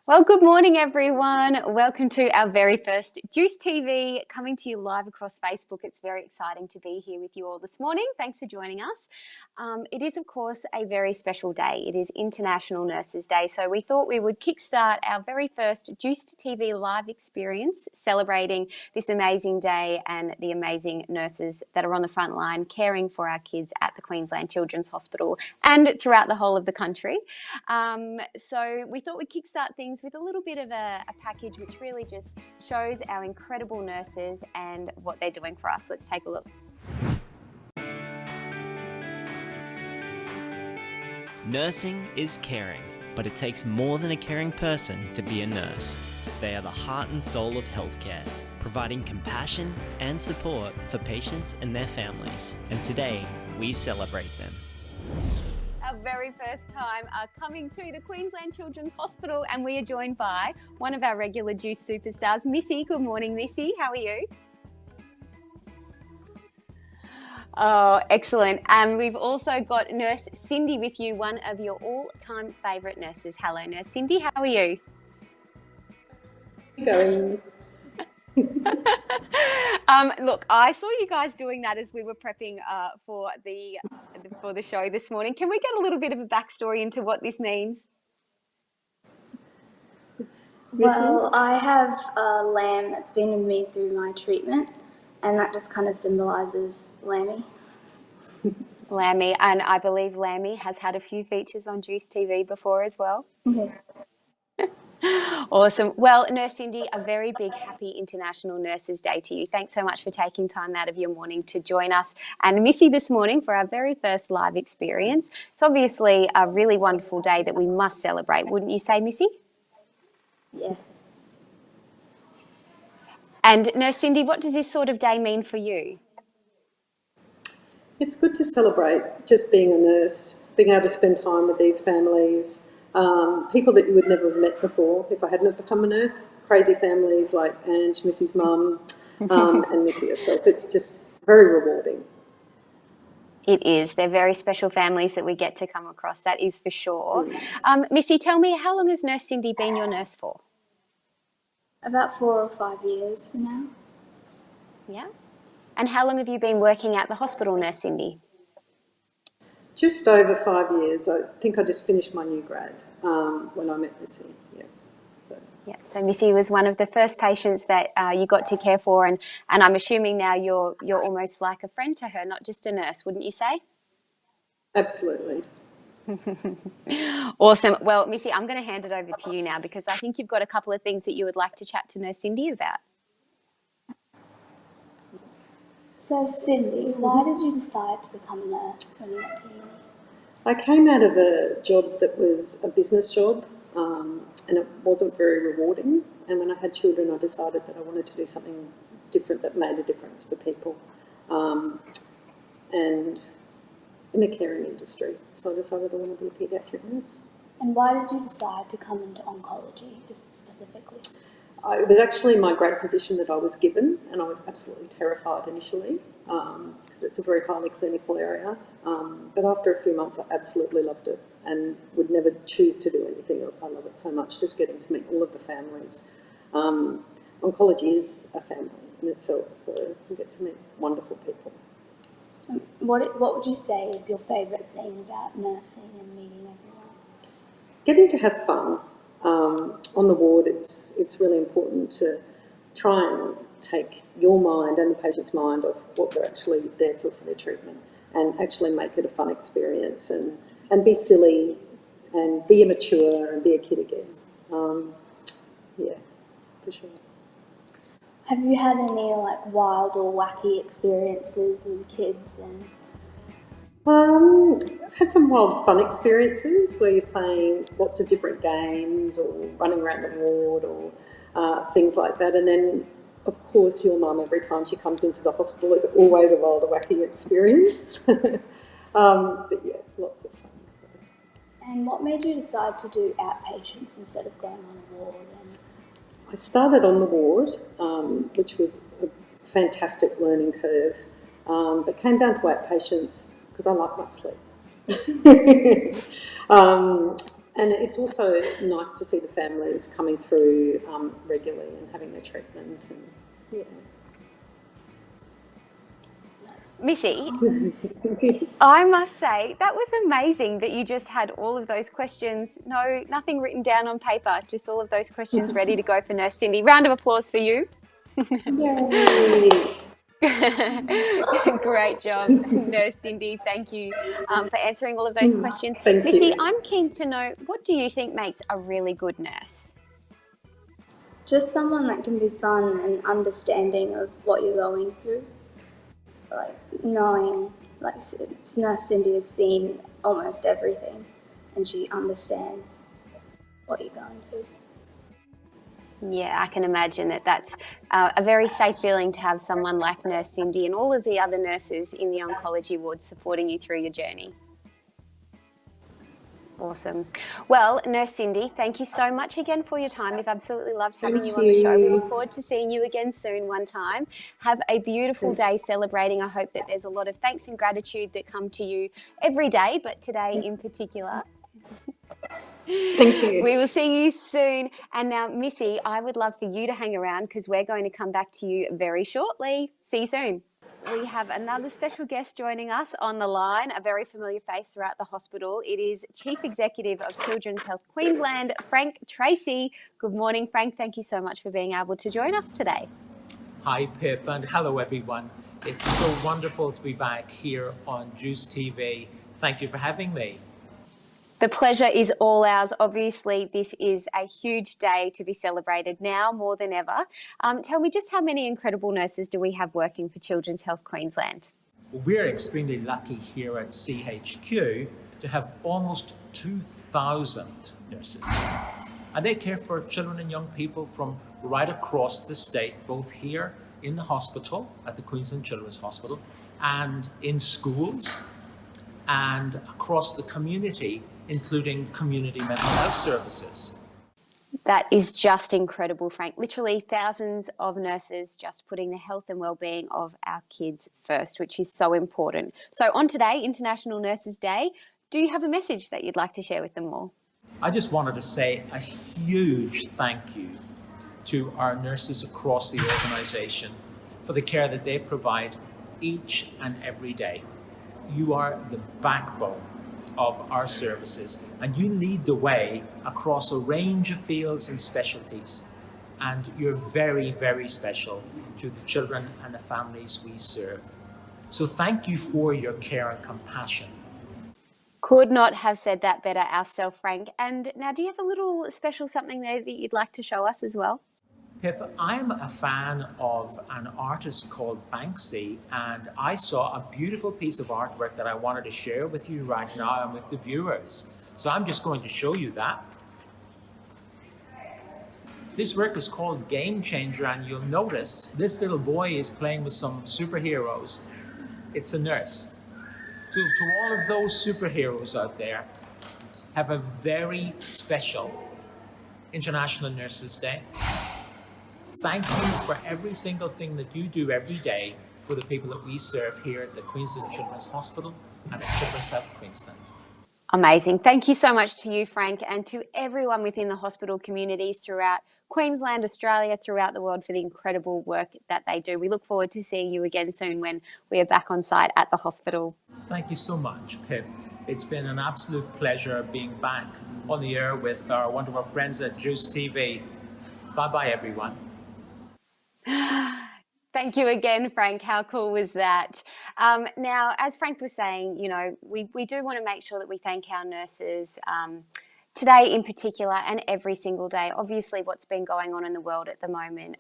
Well, good morning, everyone. Welcome to our very first Juice TV, coming to you live across Facebook. It's very exciting to be here with you all this morning. Thanks for joining us. It is, of course, a very special day. It is International Nurses Day, so we thought we would kickstart our very first Juiced TV live experience, celebrating this amazing day and the amazing nurses that are on the front line caring for our kids at the Queensland Children's Hospital and throughout the whole of the country. So we thought we'd kickstart things with a little bit of a package which really just shows our incredible nurses and what they're doing for us. Let's take a look. Nursing is caring, but it takes more than a caring person to be a nurse. They are the heart and soul of healthcare, providing compassion and support for patients and their families. And today, we celebrate them. Our very first time coming to the Queensland Children's Hospital, and we are joined by one of our regular Juice superstars, Missy. Good morning, Missy. How are you? Oh, excellent. We've also got Nurse Cindy with you, one of your all-time favourite nurses. Hello, Nurse Cindy. How are you? Going. Look, I saw you guys doing that as we were prepping for the show this morning. Can we get a little bit of a backstory into what this means? Well, I have a lamb that's been with me through my treatment, and that just kind of symbolises Lammy. Lammy, and I believe Lammy has had a few features on Juice TV before as well. Yeah. Awesome. Well, Nurse Cindy, a very big happy International Nurses Day to you. Thanks so much for taking time out of your morning to join us and Missy this morning for our very first live experience. It's obviously a really wonderful day that we must celebrate, wouldn't you say, Missy? Yeah. And Nurse Cindy, what does this sort of day mean for you? It's good to celebrate just being a nurse, being able to spend time with these families, people that you would never have met before if I hadn't become a nurse, crazy families like Ange, Missy's mum, and Missy herself. It's just very rewarding. It is. They're very special families that we get to come across, that is for sure. Missy, tell me, how long has Nurse Cindy been your nurse for? About 4 or 5 years now. Yeah. And how long have you been working at the hospital, Nurse Cindy? Just over 5 years. I think I just finished my new grad when I met Missy. Yeah. So Missy was one of the first patients that you got to care for, and I'm assuming now you're almost like a friend to her, not just a nurse, wouldn't you say? Absolutely. Awesome. Well, Missy, I'm going to hand it over to you now because I think you've got a couple of things that you would like to chat to Nurse Cindy about. So, Cindy, why did you decide to become a nurse when you went to uni? I came out of a job that was a business job, and it wasn't very rewarding. And when I had children, I decided that I wanted to do something different that made a difference for people, and in the caring industry. So I decided I wanted to be a paediatric nurse. And why did you decide to come into oncology specifically? It was actually my grad position that I was given, and I was absolutely terrified initially because it's a very highly clinical area. But after a few months, I absolutely loved it and would never choose to do anything else. I love it so much, just getting to meet all of the families. Oncology is a family in itself, so you get to meet wonderful people. What would you say is your favourite thing about nursing and meeting everyone? Getting to have fun. On the ward, it's really important to try and take your mind and the patient's mind off what they're actually there for their treatment, and actually make it a fun experience and be silly and be immature and be a kid again. Yeah, for sure. Have you had any wild or wacky experiences with kids? I've had some wild fun experiences where you're playing lots of different games or running around the ward or things like that. And then, of course, your mum, every time she comes into the hospital, is always a wild or wacky experience. But yeah, lots of fun. So. And what made you decide to do outpatients instead of going on a ward? I started on the ward, which was a fantastic learning curve, but came down to outpatients because I like my sleep. And it's also nice to see the families coming through regularly and having their treatment. And yeah. Missy, I must say that was amazing that you just had all of those questions. No, nothing written down on paper, just all of those questions ready to go for Nurse Cindy. Round of applause for you. Yay! Great job, Nurse Cindy. Thank you for answering all of those questions. Thank Missy, you. I'm keen to know, what do you think makes a really good nurse? Just someone that can be fun and understanding of what you're going through. Like knowing, like Nurse Cindy has seen almost everything and she understands what you're going through. Yeah, I can imagine that that's a very safe feeling to have someone like Nurse Cindy and all of the other nurses in the oncology ward supporting you through your journey. Awesome. Well, Nurse Cindy, thank you so much again for your time. We've absolutely loved having you on the show. We look forward to seeing you again soon one time. Have a beautiful day celebrating. I hope that there's a lot of thanks and gratitude that come to you every day, but today in particular. Thank you. We will see you soon. And now, Missy, I would love for you to hang around because we're going to come back to you very shortly. See you soon. We have another special guest joining us on the line, a very familiar face throughout the hospital. It is Chief Executive of Children's Health Queensland, Frank Tracy. Good morning, Frank. Thank you so much for being able to join us today. Hi, Pip, and hello, everyone. It's so wonderful to be back here on JUICED TV. Thank you for having me. The pleasure is all ours. Obviously, this is a huge day to be celebrated now more than ever. Tell me, just how many incredible nurses do we have working for Children's Health Queensland? We're extremely lucky here at CHQ to have almost 2,000 nurses. And they care for children and young people from right across the state, both here in the hospital, at the Queensland Children's Hospital, and in schools, and across the community, including community mental health services. That is just incredible, Frank. Literally thousands of nurses just putting the health and well-being of our kids first, which is so important. So on today, International Nurses Day, do you have a message that you'd like to share with them all? I just wanted to say a huge thank you to our nurses across the organisation for the care that they provide each and every day. You are the backbone of our services, and you lead the way across a range of fields and specialties, and you're very, very special to the children and the families we serve. So thank you for your care and compassion. Could not have said that better ourselves, Frank. And now, do you have a little special something there that you'd like to show us as well? Pip, I'm a fan of an artist called Banksy, and I saw a beautiful piece of artwork that I wanted to share with you right now and with the viewers. So I'm just going to show you that. This work is called Game Changer, and you'll notice this little boy is playing with some superheroes. It's a nurse. So to all of those superheroes out there, have a very special International Nurses Day. Thank you for every single thing that you do every day for the people that we serve here at the Queensland Children's Hospital and at Children's Health Queensland. Amazing. Thank you so much to you, Frank, and to everyone within the hospital communities throughout Queensland, Australia, throughout the world for the incredible work that they do. We look forward to seeing you again soon when we are back on site at the hospital. Thank you so much, Pip. It's been an absolute pleasure being back on the air with our wonderful friends at JUICED TV. Bye-bye, everyone. Thank you again, Frank. How cool was that? Now, as Frank was saying, you know, we do want to make sure that we thank our nurses today in particular and every single day. Obviously, what's been going on in the world at the moment,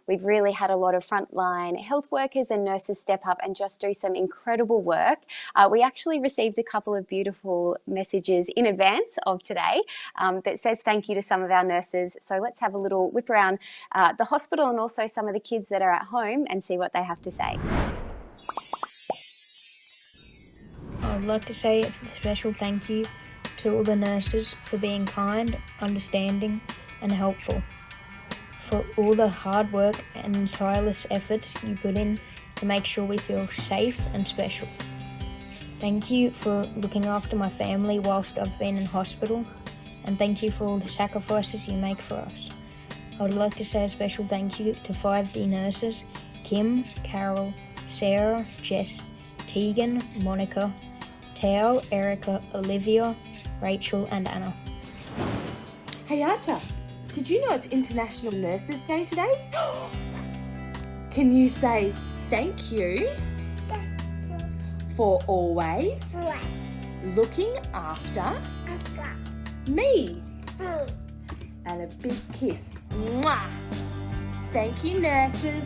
we've really had a lot of frontline health workers and nurses step up and just do some incredible work. We actually received a couple of beautiful messages in advance of today that says thank you to some of our nurses. So let's have a little whip around the hospital and also some of the kids that are at home and see what they have to say. I would like to say a special thank you to all the nurses for being kind, understanding and helpful, for all the hard work and tireless efforts you put in to make sure we feel safe and special. Thank you for looking after my family whilst I've been in hospital, and thank you for all the sacrifices you make for us. I would like to say a special thank you to 5D nurses, Kim, Carol, Sarah, Jess, Tegan, Monica, Tao, Erica, Olivia, Rachel and Anna. Hey Archer, did you know it's International Nurses Day today? Can you say thank you for always looking after me? And a big kiss. Mwah! Thank you, nurses.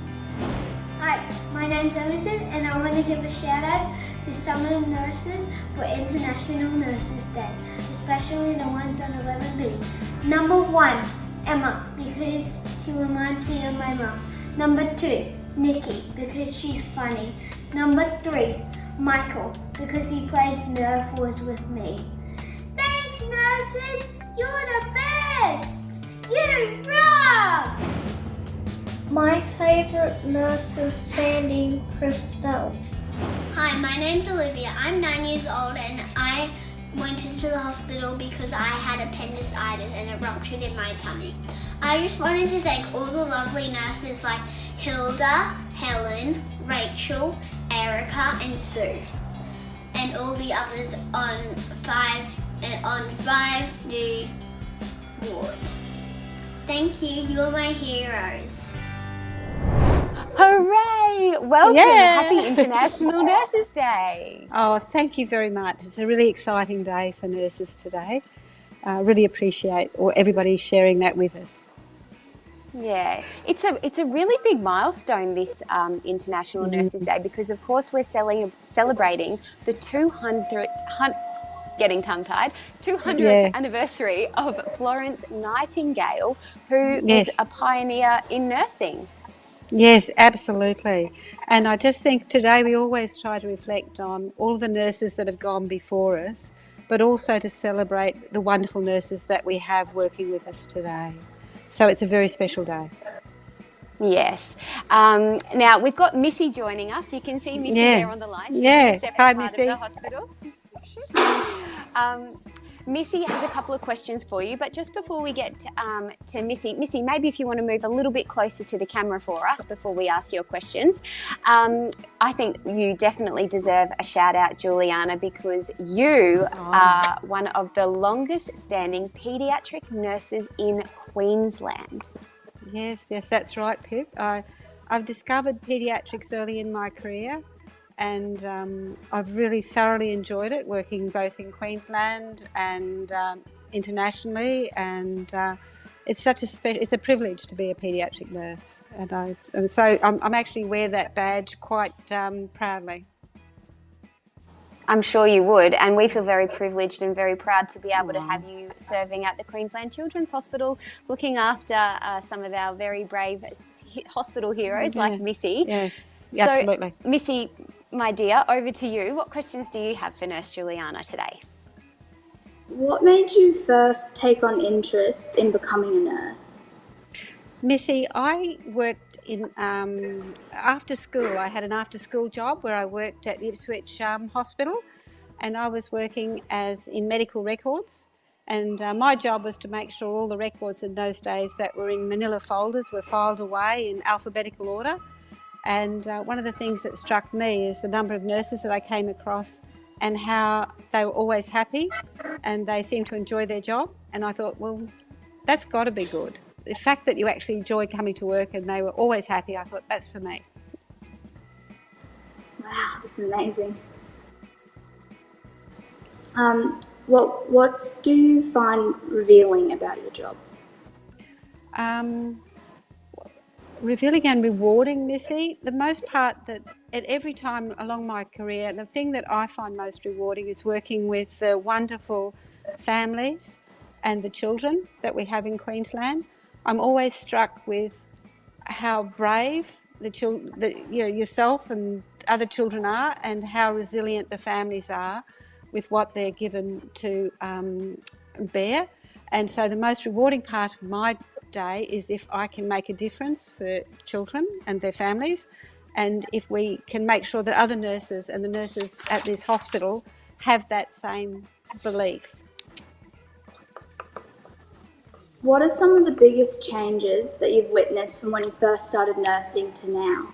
Hi, my name's Emerson and I want to give a shout out to some of the nurses for International Nurses Day, especially the ones on 11B. Number 1, Emma, because she reminds me of my mum. Number 2, Nikki, because she's funny. Number 3, Michael, because he plays Nerf Wars with me. Thanks, nurses! You're the best! You rock! My favourite nurse is Sandy Christel. Hi, my name's Olivia. I'm 9 years old and I went into the hospital because I had appendicitis and it ruptured in my tummy. I just wanted to thank all the lovely nurses like Hilda, Helen, Rachel, Erica and Sue, and all the others on 5D ward. Thank you, you're my heroes. Hooray! Welcome! Yeah. Happy International Nurses Day. Oh, thank you very much. It's a really exciting day for nurses today. Really appreciate everybody sharing that with us. Yeah, it's a really big milestone, this International Nurses Day, because of course we're celebrating the 200th anniversary of Florence Nightingale, who is a pioneer in nursing. Yes, absolutely. And I just think today we always try to reflect on all the nurses that have gone before us, but also to celebrate the wonderful nurses that we have working with us today. So it's a very special day. Yes. Now we've got Missy joining us. You can see Missy there on the line. She's in a separate part Missy. of the hospital. Missy has a couple of questions for you, but just before we get to Missy, maybe if you want to move a little bit closer to the camera for us before we ask your questions. I think you definitely deserve a shout out, Juliana, because you are one of the longest standing paediatric nurses in Queensland. Yes, that's right, Pip. I've discovered paediatrics early in my career, and I've really thoroughly enjoyed it, working both in Queensland and internationally. And it's it's a privilege to be a paediatric nurse, and I'm actually wear that badge quite proudly. I'm sure you would, and we feel very privileged and very proud to be able to have you serving at the Queensland Children's Hospital, looking after some of our very brave hospital heroes like Missy. Yes, so, absolutely. Missy, my dear, over to you. What questions do you have for Nurse Juliana today? What made you first take on interest in becoming a nurse? Missy, I worked in after school. I had an after-school job where I worked at the Ipswich Hospital, and I was working in medical records. And my job was to make sure all the records in those days that were in manila folders were filed away in alphabetical order. And one of the things that struck me is the number of nurses that I came across and how they were always happy and they seemed to enjoy their job. And I thought, well, that's got to be good. The fact that you actually enjoy coming to work and they were always happy, I thought, that's for me. Wow, that's amazing. What do you find revealing about your job? Revealing and rewarding, Missy. The most part that at every time along my career, the thing that I find most rewarding is working with the wonderful families and the children that we have in Queensland. I'm always struck with how brave the children, yourself and other children are, and how resilient the families are with what they're given to bear. And so the most rewarding part of my day is if I can make a difference for children and their families, and if we can make sure that other nurses and the nurses at this hospital have that same belief. What are some of the biggest changes that you've witnessed from when you first started nursing to now?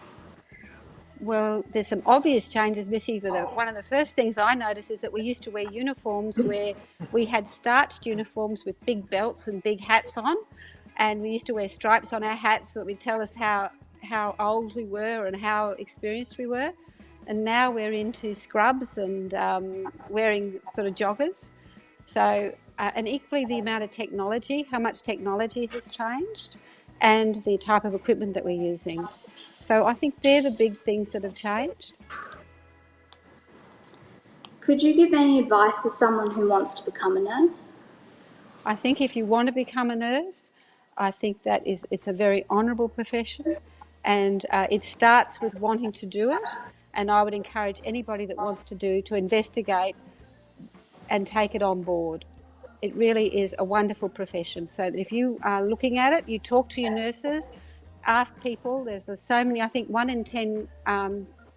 Well, there's some obvious changes, Missy. One of the first things I noticed is that we used to wear uniforms where we had starched uniforms with big belts and big hats on, and we used to wear stripes on our hats that would tell us how old we were and how experienced we were. And now we're into scrubs and wearing sort of joggers. So, and equally the amount of technology, how much technology has changed, and the type of equipment that we're using. So I think they're the big things that have changed. Could you give any advice for someone who wants to become a nurse? I think if you want to become a nurse, I think it's a very honourable profession, and it starts with wanting to do it. And I would encourage anybody that wants to investigate and take it on board. It really is a wonderful profession. So that if you are looking at it, you talk to your nurses, ask people. There's so many, I think 1 in 10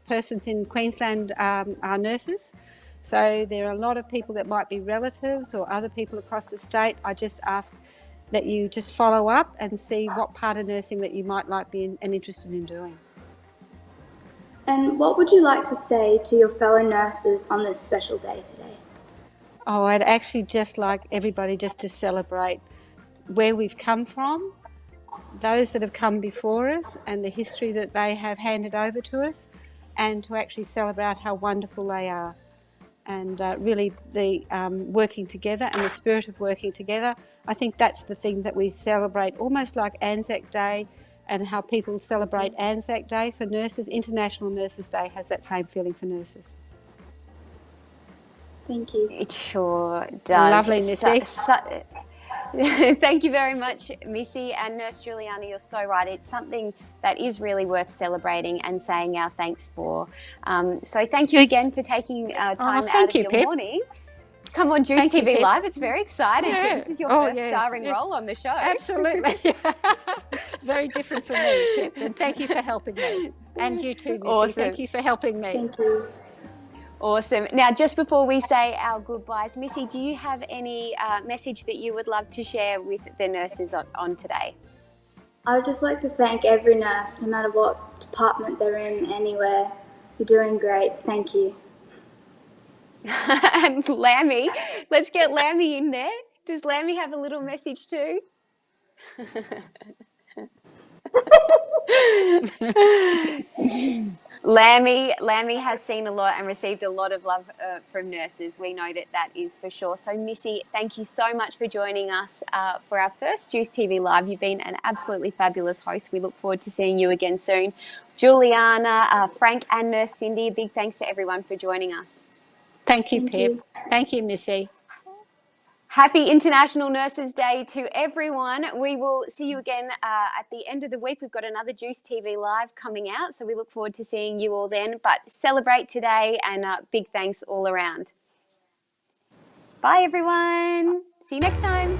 persons in Queensland are nurses. So there are a lot of people that might be relatives or other people across the state. I just ask that you just follow up and see what part of nursing that you might like be and interested in doing. And what would you like to say to your fellow nurses on this special day today? Oh, I'd actually just like everybody just to celebrate where we've come from, those that have come before us and the history that they have handed over to us, and to actually celebrate how wonderful they are. And really the working together and the spirit of working together, I think that's the thing that we celebrate, almost like Anzac Day and how people celebrate Anzac Day for nurses. International Nurses Day has that same feeling for nurses. Thank you. It sure does. Lovely, Missy. Thank you very much, Missy. And Nurse Juliana, you're so right. It's something that is really worth celebrating and saying our thanks for. So thank you again for taking time out of your Pip. morning. Come on, Juice TV Live. It's very exciting. Yeah. This is your first starring role on the show. Absolutely. Very different from me, Pip. And thank you for helping me. And you too, Missy. Awesome. Thank you for helping me. Thank you. Awesome. Now, just before we say our goodbyes, Missy, do you have any message that you would love to share with the nurses on today? I would just like to thank every nurse, no matter what department they're in, anywhere. You're doing great. Thank you. And Lammy, let's get Lammy in there. Does Lammy have a little message too? Lammy has seen a lot and received a lot of love from nurses. We know that is for sure. So Missy, thank you so much for joining us for our first Juice TV Live. You've been an absolutely fabulous host. We look forward to seeing you again soon. Juliana, Frank and Nurse Cindy, a big thanks to everyone for joining us. Thank you, Pip. Thank you, Missy. Happy International Nurses Day to everyone. We will see you again at the end of the week. We've got another Juice TV Live coming out, so we look forward to seeing you all then. But celebrate today, and big thanks all around. Bye, everyone. See you next time.